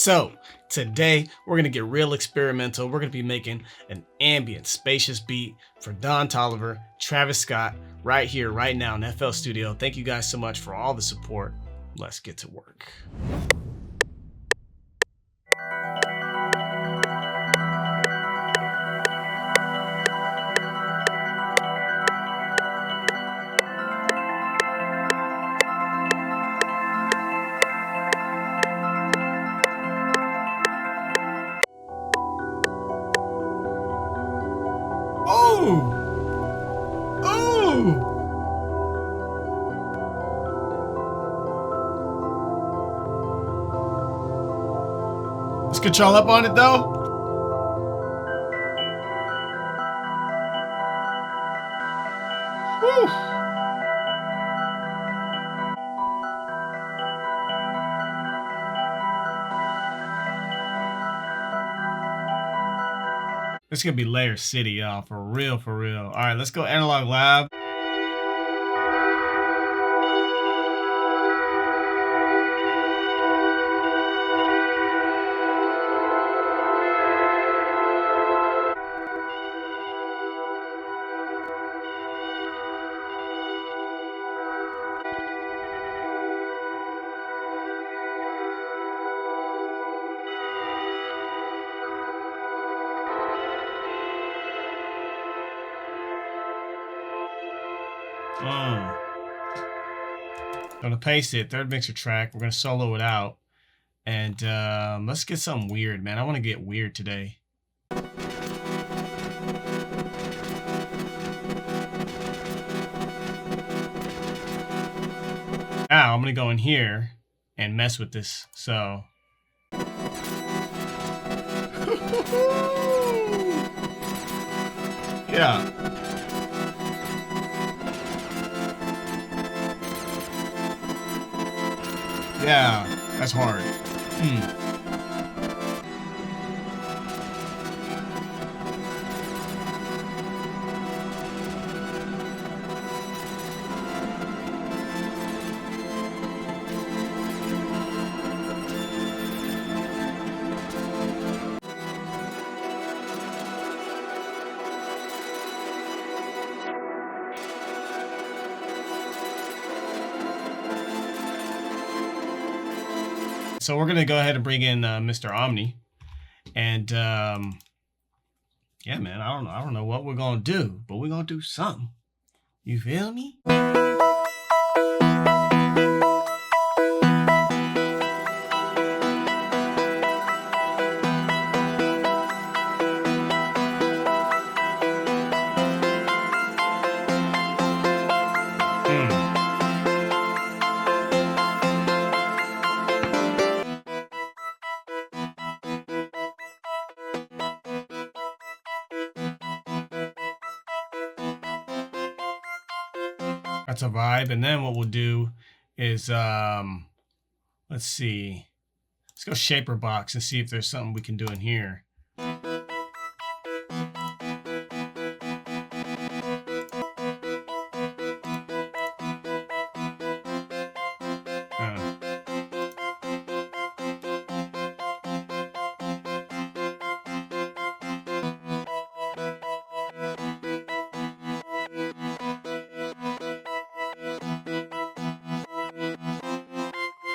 So today we're gonna get real experimental. We're gonna be making an ambient, spacious beat for Don Toliver, Travis Scott, right here, right now in FL Studio. Thank you guys so much for all the support. Let's get to work. Oh! Oh! Let's get y'all up on it though. Woo! This is gonna be Layer City, y'all, for real, for real. All right, let's go Analog Lab. Gonna paste it, third mixer track. We're gonna solo it out, and let's get something weird, man. I want to get weird today. Now I'm gonna go in here and mess with this. So. Yeah. Yeah, that's hard. So we're gonna go ahead and bring in Mr. Omni, and yeah, man, I don't know what we're gonna do, but we're gonna do something. You feel me? That's a vibe. And then what we'll do is, let's see. Let's go Shaper Box and see if there's something we can do in here.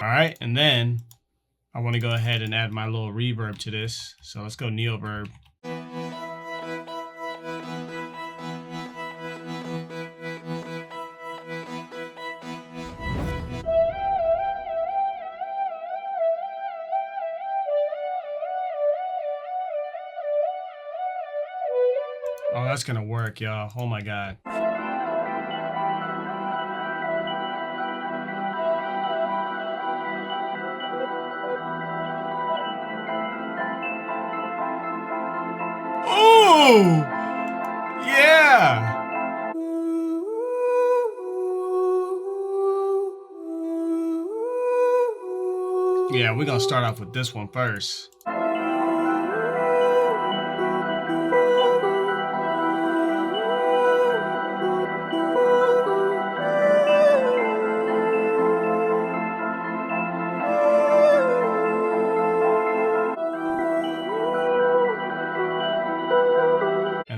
All right, and then I want to go ahead and add my little reverb to this. So let's go Neoverb. Oh, that's gonna work, y'all. Oh my God. Oh, yeah. Yeah, we're gonna start off with this one first.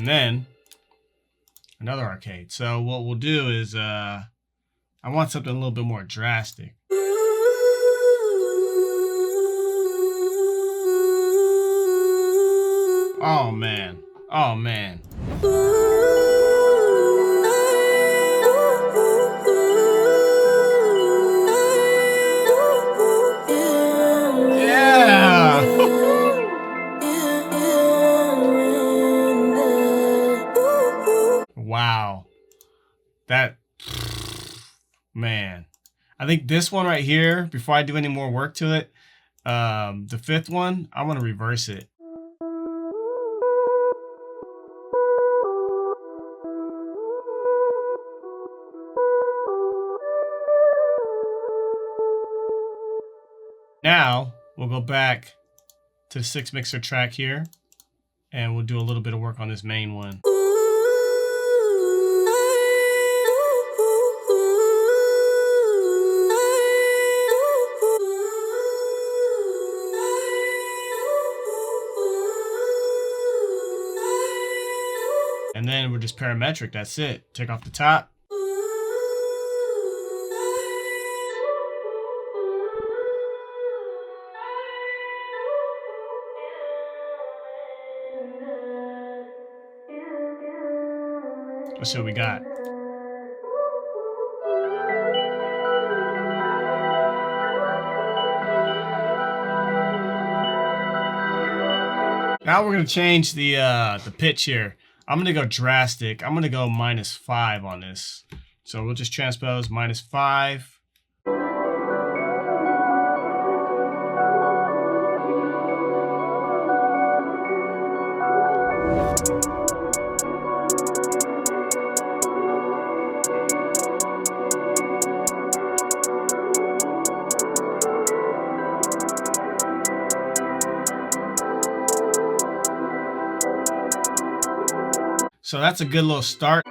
And then another arcade. So what we'll do is I want something a little bit more drastic. Oh man. Oh man. Yeah. Wow. That, man. I think this one right here, before I do any more work to it, the fifth one, I want to reverse it. Now we'll go back to the 6 mixer track here, and we'll do a little bit of work on this main one. And then we're just parametric, that's it. Take off the top. Let's see what we got. Now we're gonna change the pitch here. I'm gonna go drastic. I'm gonna go -5 on this. So we'll just transpose -5. So that's a good little start.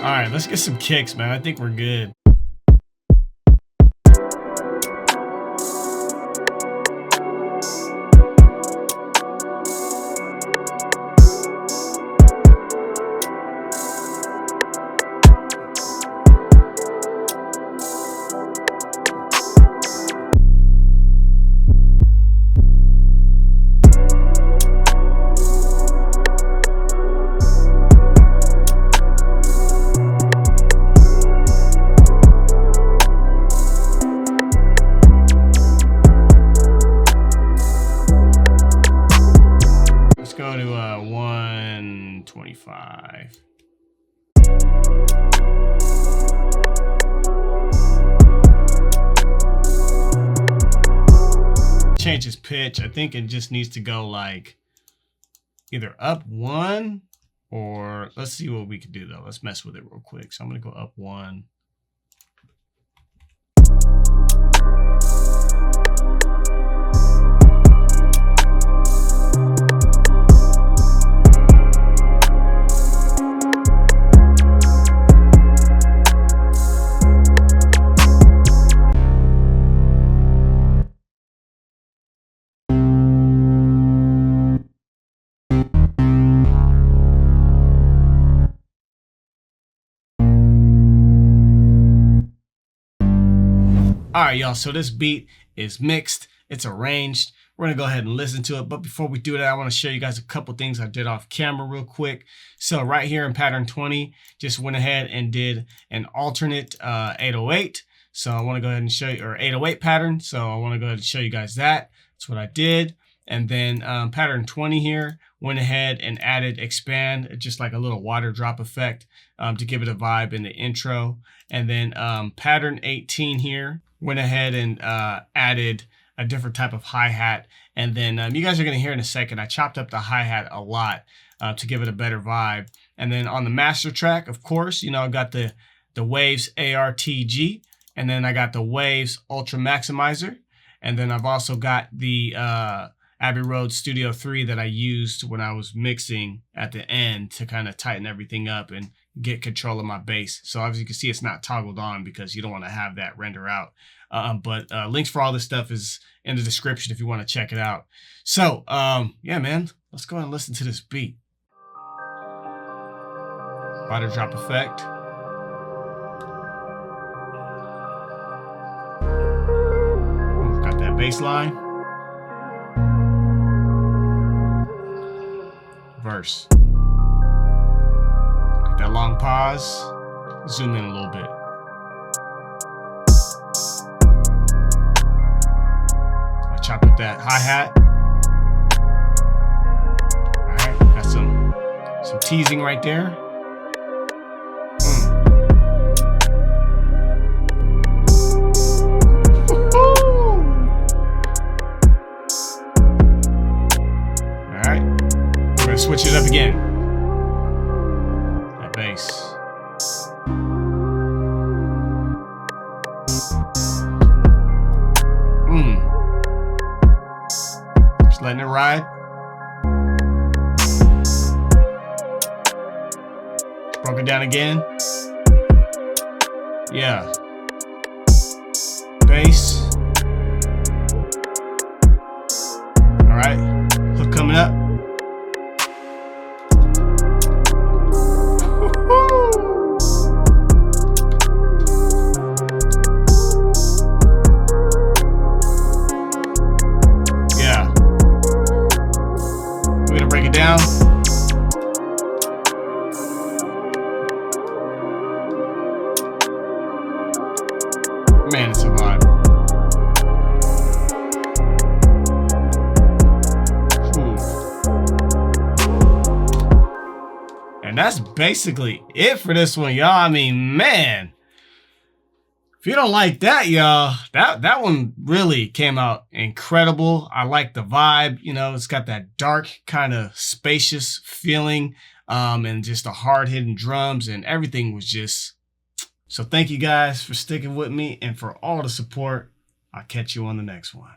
All right, let's get some kicks, man. I think we're good. Go to 125. Change his pitch. I think it just needs to go like either up 1 or let's see what we can do though. Let's mess with it real quick. So I'm gonna go up 1. All right, y'all, so this beat is mixed, it's arranged, We're going to go ahead and listen to it. But before we do that, I want to show you guys a couple things I did off camera real quick. So right here in pattern 20, just went ahead and did an alternate 808. So I want to go ahead and show you, or 808 pattern. So I want to go ahead and show you guys that. That's what I did. And then pattern 20 here, went ahead and added expand, just like a little water drop effect to give it a vibe in the intro. And then pattern 18 here, went ahead and added a different type of hi-hat. And then you guys are going to hear in a second, I chopped up the hi-hat a lot to give it a better vibe. And then on the master track, of course, you know, I got the Waves ARTG, and then I got the Waves Ultra Maximizer. And then I've also got the Abbey Road Studio 3 that I used when I was mixing at the end to kind of tighten everything up and get control of my bass. So as you can see, it's not toggled on because you don't want to have that render out. But links for all this stuff is in the description if you want to check it out. So yeah, man, let's go ahead and listen to this beat. Water drop effect. Got that bass line. Verse. Got that long pause. Zoom in a little bit. I chopped up that hi-hat. Alright, got some teasing right there. Switch it up again. That bass. Just letting it ride. Broke it down again. Yeah. Bass. All right. Hook coming up. Break it down. Man, it's a vibe. And that's basically it for this one, y'all. I mean, man, if you don't like that, y'all, that one really came out incredible. I like the vibe. You know, it's got that dark kind of spacious feeling and just the hard-hitting drums, and everything was just... So thank you guys for sticking with me and for all the support. I'll catch you on the next one.